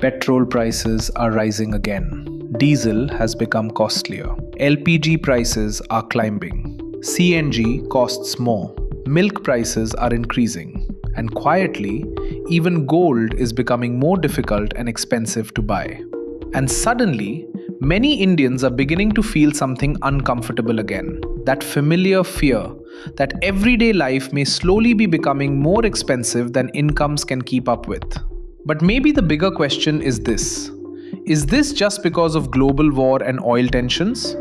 Petrol prices are rising again. Diesel has become costlier. LPG prices are climbing. CNG costs more. Milk prices are increasing. And quietly, even gold is becoming more difficult and expensive to buy. And suddenly, many Indians are beginning to feel something uncomfortable again. That familiar fear that everyday life may slowly be becoming more expensive than incomes can keep up with. But maybe the bigger question is this: is this just because of global war and oil tensions?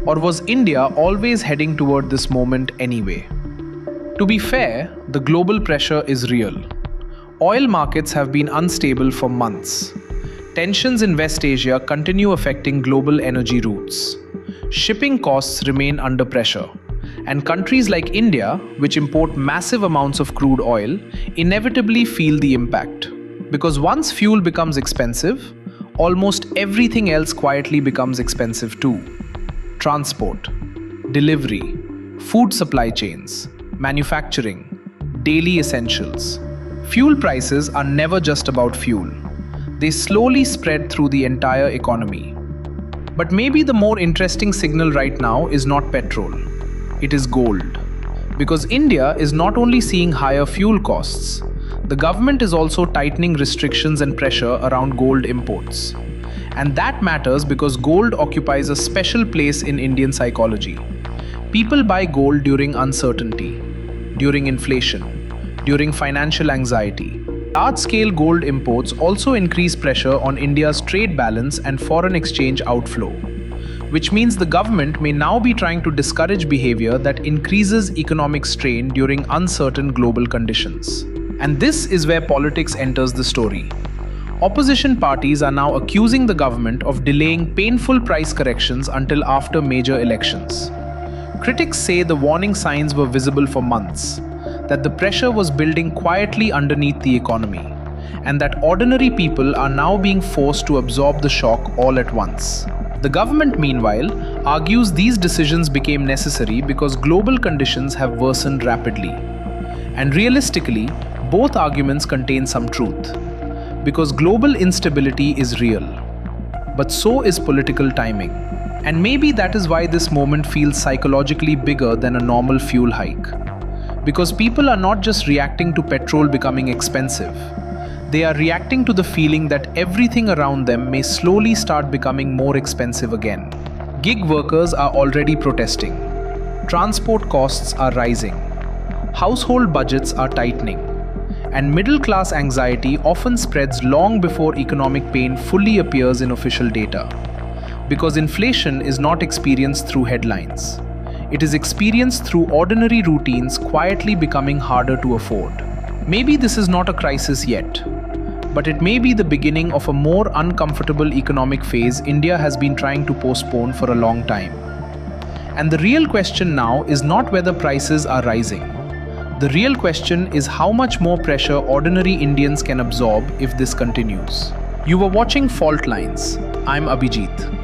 Or was India always heading toward this moment anyway? To be fair, the global pressure is real. Oil markets have been unstable for months. Tensions in West Asia continue affecting global energy routes. Shipping costs remain under pressure. And countries like India, which import massive amounts of crude oil, inevitably feel the impact. Because once fuel becomes expensive, almost everything else quietly becomes expensive too. Transport, delivery, food supply chains, manufacturing, daily essentials. Fuel prices are never just about fuel. They slowly spread through the entire economy. But maybe the more interesting signal right now is not petrol. It is gold. Because India is not only seeing higher fuel costs, the government is also tightening restrictions and pressure around gold imports. And that matters because gold occupies a special place in Indian psychology. People buy gold during uncertainty, during inflation, during financial anxiety. Large-scale gold imports also increase pressure on India's trade balance and foreign exchange outflow, which means the government may now be trying to discourage behavior that increases economic strain during uncertain global conditions. And this is where politics enters the story. Opposition parties are now accusing the government of delaying painful price corrections until after major elections. Critics say the warning signs were visible for months, that the pressure was building quietly underneath the economy, and that ordinary people are now being forced to absorb the shock all at once. The government, meanwhile, argues these decisions became necessary because global conditions have worsened rapidly. And realistically, both arguments contain some truth. Because global instability is real, but so is political timing. And maybe that is why this moment feels psychologically bigger than a normal fuel hike. Because people are not just reacting to petrol becoming expensive, they are reacting to the feeling that everything around them may slowly start becoming more expensive again. Gig workers are already protesting. Transport costs are rising. Household budgets are tightening. And middle-class anxiety often spreads long before economic pain fully appears in official data. Because inflation is not experienced through headlines. It is experienced through ordinary routines quietly becoming harder to afford. Maybe this is not a crisis yet, but it may be the beginning of a more uncomfortable economic phase India has been trying to postpone for a long time. And the real question now is not whether prices are rising. The real question is how much more pressure ordinary Indians can absorb if this continues. You were watching Fault Lines. I'm Abhijit.